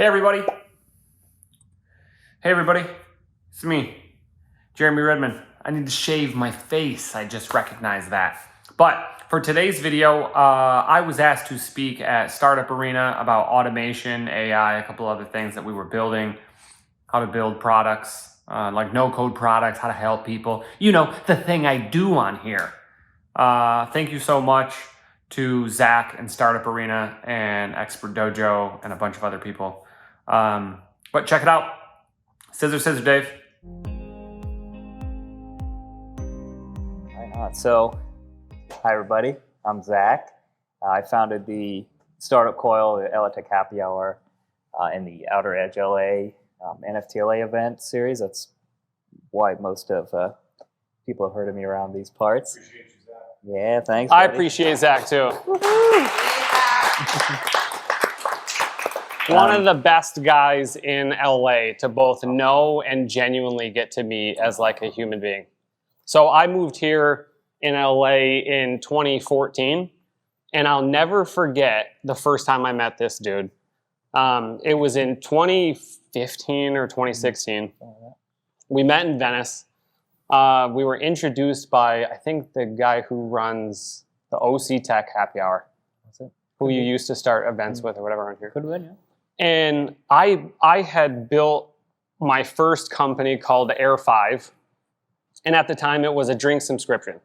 Hey everybody. Hey everybody. It's me, Jeremy Redmond. I need to shave my face. I just recognized that. But for today's video, I was asked to speak at Startup Arena about automation, AI, a couple other things that we were building, how to build products, like no-code products, how to help people. You know, the thing I do on here. Thank you so much to Zach and Startup Arena and Expert Dojo and a bunch of other people. But check it out. Scissor, Dave. Right on. So, hi everybody. I'm Zach. I founded the Startup Coil, the LA Tech Happy Hour, in the Outer Edge LA NFTLA event series. That's why most of people have heard of me around these parts. Appreciate you, Zach. Yeah, thanks. I buddy. appreciate Zach too. One of the best guys in LA to both know and genuinely get to meet as like a human being. So I moved here in LA in 2014, and I'll never forget the first time I met this dude. It was in 2015 or 2016. We met in Venice. We were introduced by, I think, the guy who runs the OC Tech Happy Hour, who you used to start events with or whatever on here. Could win, yeah. And I had built my first company called Air 5. And at the time, it was a drink subscription.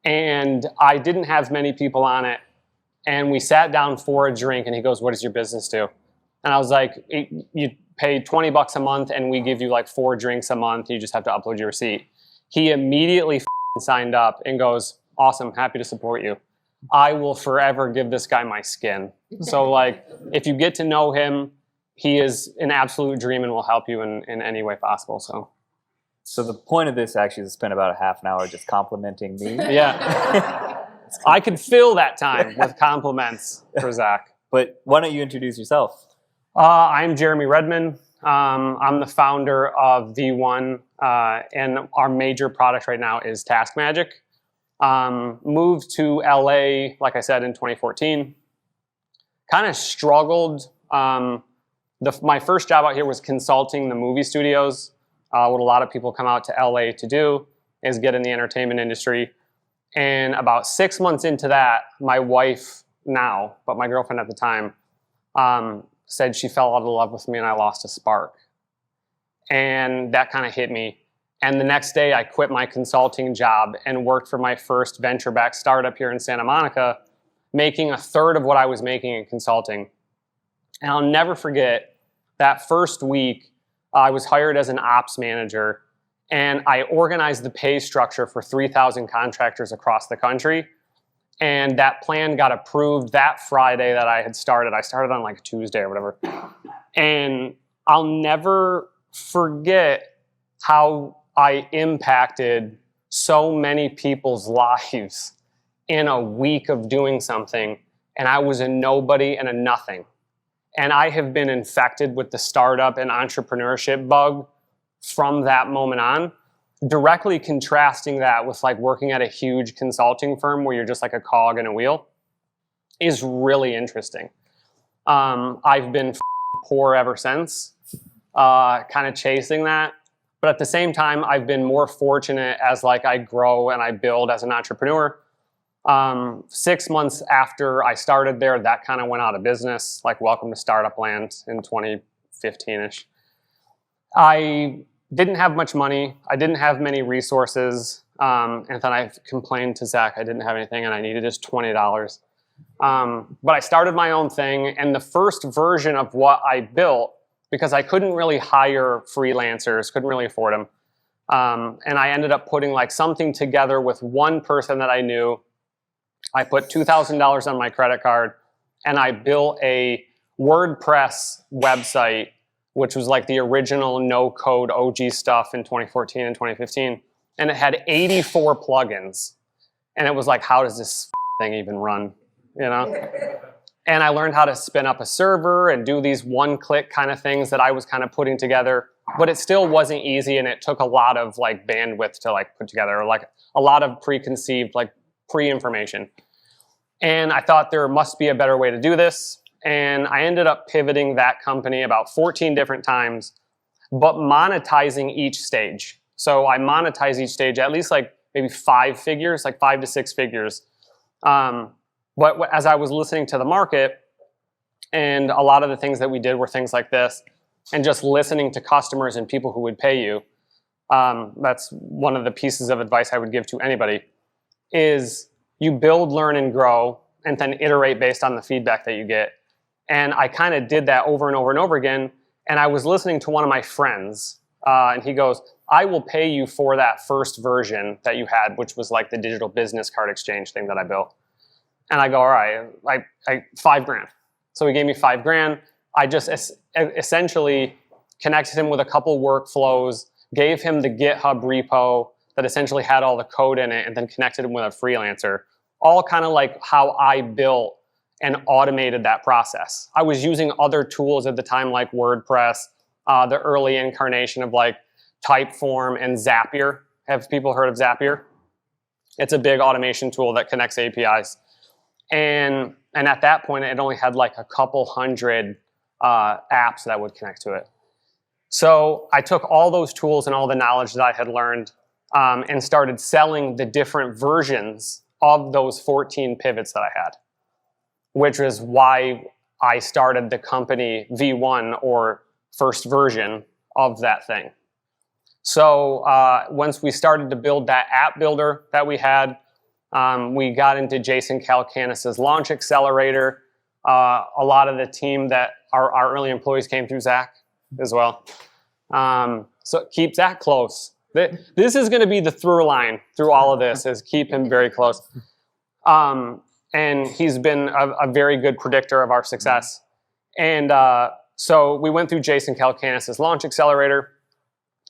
And I didn't have many people on it. And we sat down for a drink, and he goes, "What does your business do?" And I was like, "You pay $20 a month, and we give you like 4 drinks a month. You just have to upload your receipt." He immediately signed up and goes, "Awesome, happy to support you. I will forever give this guy my skin." So like, if you get to know him, he is an absolute dream and will help you in any way possible. So the point of this actually is to spend about a half an hour just complimenting me. Yeah. I could fill that time with compliments for Zach. But why don't you introduce yourself? I'm Jeremy Redmond. I'm the founder of V1, and our major product right now is Task Magic. Moved to LA, like I said, in 2014. Kind of struggled. My first job out here was consulting the movie studios. What a lot of people come out to LA to do is get in the entertainment industry. And about 6 months into that, my wife now, but my girlfriend at the time, said she fell out of love with me and I lost a spark. And that kind of hit me. And the next day I quit my consulting job and worked for my first venture-backed startup here in Santa Monica, making a third of what I was making in consulting. And I'll never forget that first week, I was hired as an ops manager, and I organized the pay structure for 3,000 contractors across the country. And that plan got approved that Friday that I had started. I started on like a Tuesday or whatever. And I'll never forget how I impacted so many people's lives in a week of doing something. And I was a nobody and a nothing. And I have been infected with the startup and entrepreneurship bug from that moment on, directly contrasting that with like working at a huge consulting firm where you're just like a cog in a wheel is really interesting. I've been poor ever since, kind of chasing that. But at the same time, I've been more fortunate as like I grow and I build as an entrepreneur. 6 months after I started there, that kind of went out of business, like welcome to Startup Land in 2015-ish. I didn't have much money. I didn't have many resources. And then I complained to Zach I didn't have anything and I needed just $20. But I started my own thing, and the first version of what I built, because I couldn't really hire freelancers, couldn't really afford them. And I ended up putting like something together with one person that I knew. I put $2,000 on my credit card, and I built a WordPress website, which was like the original no-code OG stuff in 2014 and 2015. And it had 84 plugins. And it was like, how does this thing even run? You know? And I learned how to spin up a server and do these one-click kind of things that I was kind of putting together. But it still wasn't easy, and it took a lot of like bandwidth to like put together, or like a lot of preconceived like pre-information. And I thought there must be a better way to do this. and I ended up pivoting that company about 14 different times, but monetizing each stage. So I monetize each stage at least like maybe 5 figures, like 5 to 6 figures. But as I was listening to the market, and a lot of the things that we did were things like this, and just listening to customers and people who would pay you. That's one of the pieces of advice I would give to anybody, is you build, learn, and grow, and then iterate based on the feedback that you get. And I kind of did that over and over and over again. And I was listening to one of my friends, and he goes, I will pay you for that first version that you had, which was like the digital business card exchange thing that I built. And I go, all right, I $5,000. So he gave me $5,000. I just essentially connected him with a couple workflows, gave him the GitHub repo that essentially had all the code in it, and then connected him with a freelancer. All kind of like how I built and automated that process. I was using other tools at the time like WordPress, the early incarnation of like Typeform and Zapier. Have people heard of Zapier? It's a big automation tool that connects APIs. And at that point, it only had like a couple hundred apps that would connect to it. So I took all those tools and all the knowledge that I had learned and started selling the different versions of those 14 pivots that I had, which is why I started the company V1, or first version of that thing. So once we started to build that app builder that we had, we got into Jason Calacanis's launch accelerator. A lot of the team that our early employees came through Zach as well. So keep Zach close. This is going to be the through line through all of this, is keep him very close. And he's been a very good predictor of our success. And so we went through Jason Calacanis's launch accelerator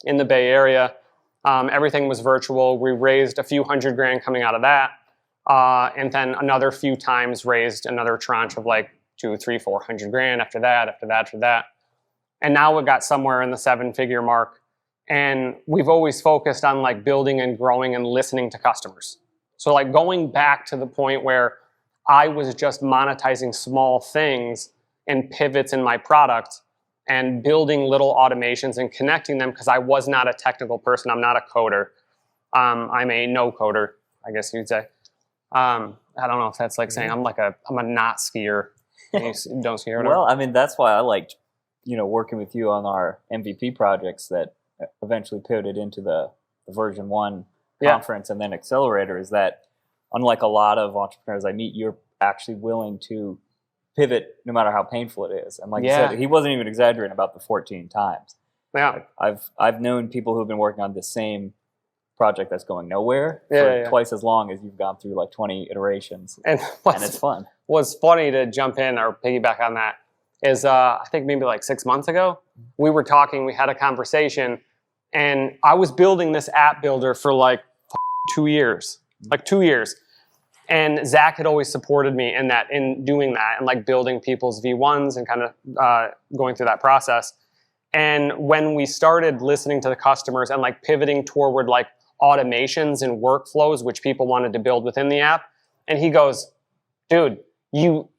in the Bay Area. Everything was virtual. We raised a few $100,000 coming out of that. And then another few times raised another tranche of like $200,000, $300,000, $400,000 after that. And now we got somewhere in the 7-figure mark. And we've always focused on like building and growing and listening to customers. So like going back to the point where I was just monetizing small things and pivots in my product and building little automations and connecting them, because I was not a technical person. I'm not a coder. I'm a no coder, I guess you'd say. I don't know if that's like saying I'm a not skier. You don't ski or whatever. Well, I mean, that's why I liked, working with you on our MVP projects that eventually pivoted into the version 1 conference and then accelerator, is that unlike a lot of entrepreneurs I meet, you're actually willing to pivot no matter how painful it is. And like you said, he wasn't even exaggerating about the 14 times. Yeah. Like, I've known people who've been working on the same project that's going nowhere for twice as long as you've gone through like 20 iterations. And it's fun. What's funny, to jump in or piggyback on that, is I think maybe like 6 months ago, we were talking, we had a conversation, and I was building this app builder for like 2 years. Like 2 years. And Zach had always supported me in doing that, and like building people's V1s and kind of going through that process. And when we started listening to the customers and like pivoting toward like automations and workflows, which people wanted to build within the app, and he goes, dude, you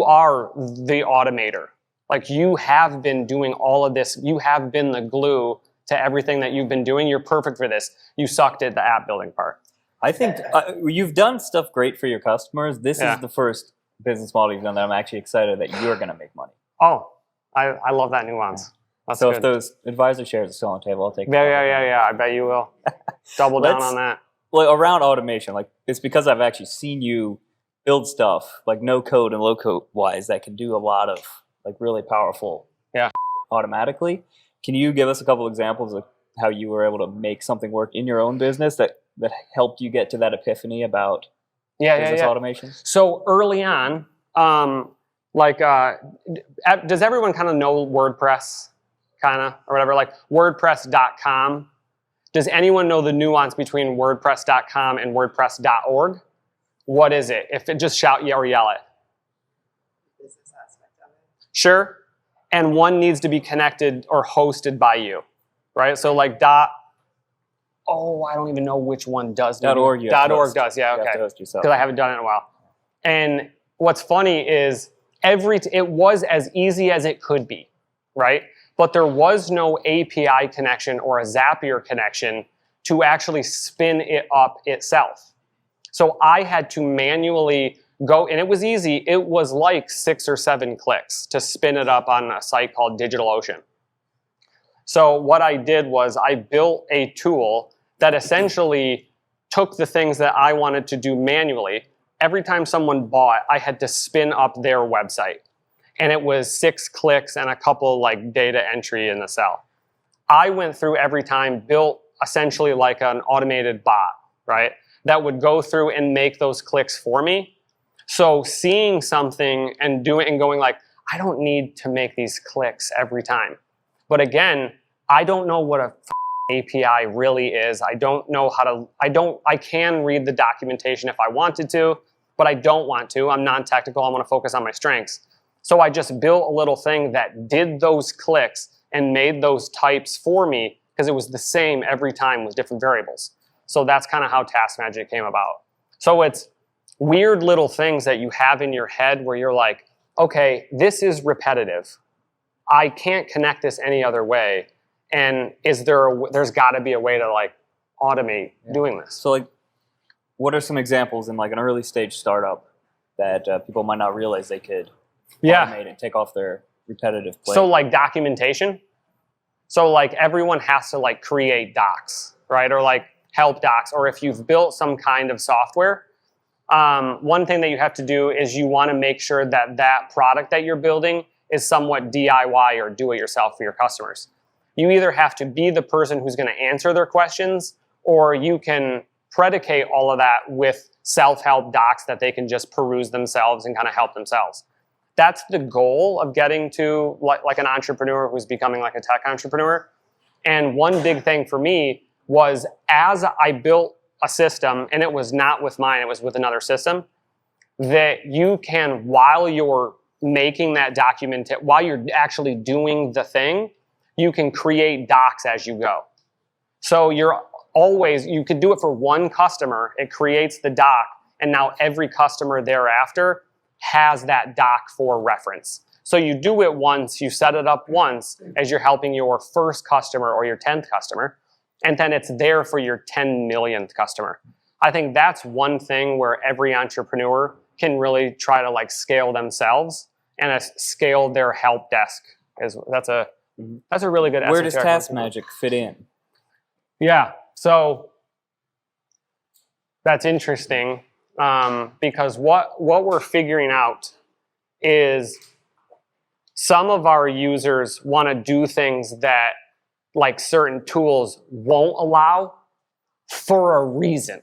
are the automator. Like, you have been doing all of this. You have been the glue to everything that you've been doing. You're perfect for this. You sucked at the app building part. I think you've done stuff great for your customers. This is the first business model you've done that I'm actually excited that you're going to make money. Oh, I love that nuance. That's so good. If those advisor shares are still on the table, I'll take them. Yeah. I bet you will. Double down on that. Well, around automation, like, it's because I've actually seen you build stuff like no code and low code wise that can do a lot of like really powerful automatically. Can you give us a couple examples of how you were able to make something work in your own business that helped you get to that epiphany about business automation? So early on, does everyone kind of know WordPress, or whatever? Like WordPress.com. Does anyone know the nuance between WordPress.com and WordPress.org? What is it? If it just shout or yell it. Business aspect of it. Sure. And one needs to be connected or hosted by you, right? So like I don't even know which one does. .org. .org does, yeah, okay. You have to host yourself. Because I haven't done it in a while. And what's funny is it was as easy as it could be, right? But there was no API connection or a Zapier connection to actually spin it up itself. So I had to manually go, and it was easy. It was like 6 or 7 clicks to spin it up on a site called DigitalOcean. So what I did was I built a tool that essentially took the things that I wanted to do manually. Every time someone bought, I had to spin up their website. And it was 6 clicks and a couple like data entry in the cell. I went through every time, built essentially like an automated bot, right? That would go through and make those clicks for me. So seeing something and going like, I don't need to make these clicks every time. But again, I don't know what a API really is. I don't know how to, I can read the documentation if I wanted to, but I don't want to. I'm non-technical. I want to focus on my strengths. So I just built a little thing that did those clicks and made those types for me because it was the same every time with different variables. So that's kind of how Task Magic came about. So it's weird little things that you have in your head where you're like, okay, this is repetitive. I can't connect this any other way. And there's got to be a way to like automate doing this. So like, what are some examples in like an early stage startup that people might not realize they could automate and take off their repetitive plate? So like documentation. So like everyone has to like create docs, right? Or like help docs. Or if you've built some kind of software, one thing that you have to do is you want to make sure that that product that you're building is somewhat DIY or do it yourself for your customers. You either have to be the person who's going to answer their questions, or you can predicate all of that with self-help docs that they can just peruse themselves and kind of help themselves. That's the goal of getting to like an entrepreneur who's becoming like a tech entrepreneur. And one big thing for me was as I built a system, and it was not with mine, it was with another system, that you can, while you're making that document, while you're actually doing the thing, you can create docs as you go. So you could do it for one customer, it creates the doc, and now every customer thereafter has that doc for reference. So you do it once, you set it up once as you're helping your first customer or your 10th customer, and then it's there for your 10 millionth customer. I think that's one thing where every entrepreneur can really try to like scale themselves and scale their help desk. That's a really good. Where does Task Magic fit in? Yeah, so that's interesting because what we're figuring out is some of our users want to do things that like certain tools won't allow for a reason.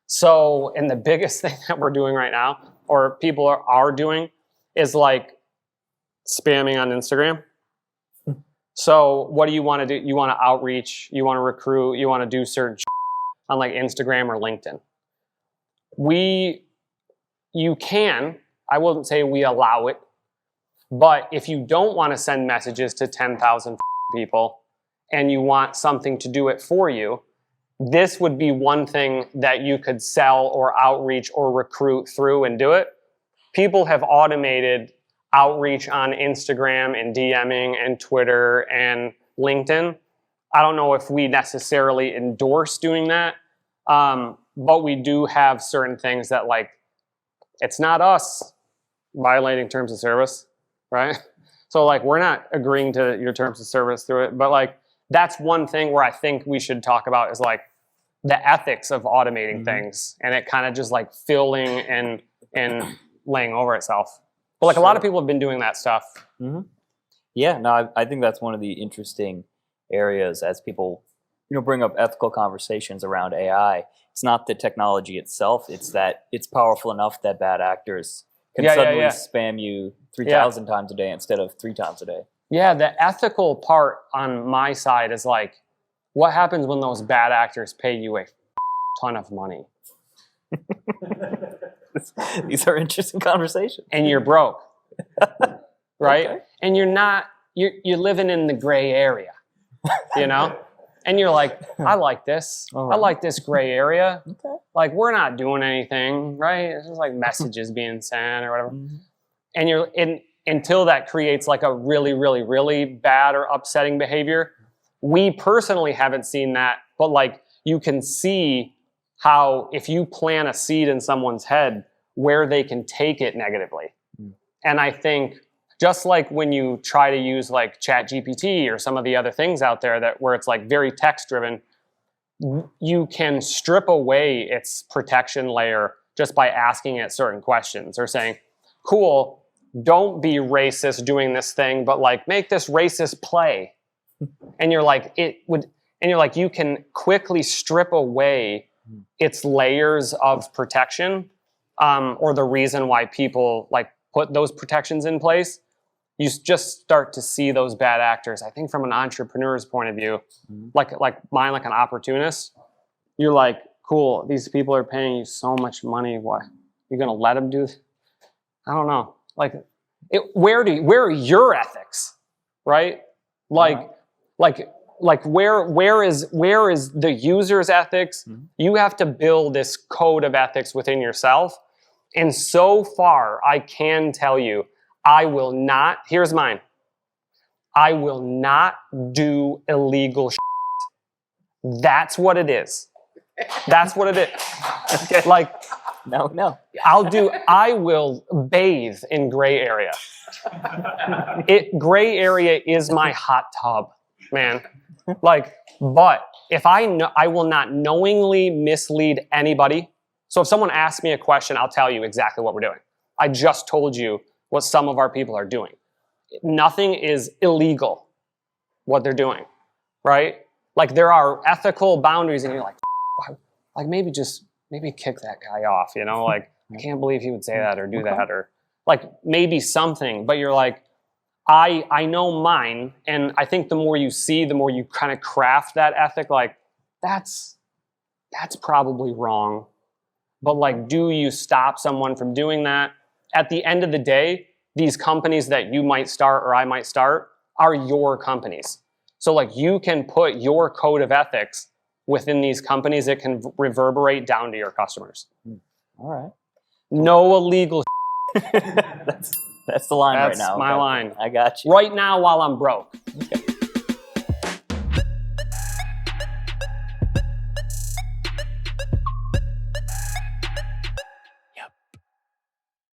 So, and the biggest thing that we're doing right now, or people are doing, is like spamming on Instagram. So what do you want to do? You want to outreach, you want to recruit, you want to do certain on like Instagram or LinkedIn. You can, I wouldn't say we allow it, but if you don't want to send messages to 10,000 people and you want something to do it for you, this would be one thing that you could sell or outreach or recruit through and do it. People have automated outreach on Instagram and DMing and Twitter and LinkedIn. I don't know if we necessarily endorse doing that, but we do have certain things that like, it's not us violating terms of service, right? So like, we're not agreeing to your terms of service through it, but like, that's one thing where I think we should talk about is like the ethics of automating things and it kind of just like filling and laying over itself. But like a lot of people have been doing that stuff. Yeah, no, I think that's one of the interesting areas as people, bring up ethical conversations around AI. It's not the technology itself; it's that it's powerful enough that bad actors can suddenly spam you 3,000 times a day instead of 3 times a day. Yeah, the ethical part on my side is like, what happens when those bad actors pay you a ton of money? These are interesting conversations. And you're broke, right? Okay. And you're living in the gray area, And you're like, I like this. Right. I like this gray area. Okay. Like, we're not doing anything, right? It's just like messages being sent or whatever. and until that creates like a really, really, really bad or upsetting behavior. We personally haven't seen that, but like you can see how if you plant a seed in someone's head, where they can take it negatively. And I think just like when you try to use like ChatGPT or some of the other things out there that where it's like very text driven, you can strip away its protection layer just by asking it certain questions or saying, cool, don't be racist doing this thing, but like make this racist play. And you're like, you can quickly strip away its layers of protection, or the reason why people like put those protections in place. You just start to see those bad actors. I think from an entrepreneur's point of view, like mine, like an opportunist, you're like, cool, these people are paying you so much money. What, you're gonna let them do? I don't know. Like, where are your ethics, right? Like where is the user's ethics? You have to build this code of ethics within yourself. And so far, I can tell you, I will not, here's mine. I will not do illegal shit. That's what it is. That's what it is. Okay. Like, No. I will bathe in gray area. Gray area is my hot tub, man. Like, but if I will not knowingly mislead anybody. So if someone asks me a question, I'll tell you exactly what we're doing. I just told you what some of our people are doing. Nothing is illegal, what they're doing, right? Like there are ethical boundaries and you're like maybe kick that guy off, you know? Like, I can't believe he would say that or do that, or like maybe something, but you're like, I know mine, and I think the more you see, the more you kind of craft that ethic, like, that's probably wrong. But like, do you stop someone from doing that? At the end of the day, these companies that you might start or I might start are your companies. So like you can put your code of ethics within these companies that can reverberate down to your customers. All right. No illegal That's the line right now. That's my line. I got you. Right now while I'm broke. Okay.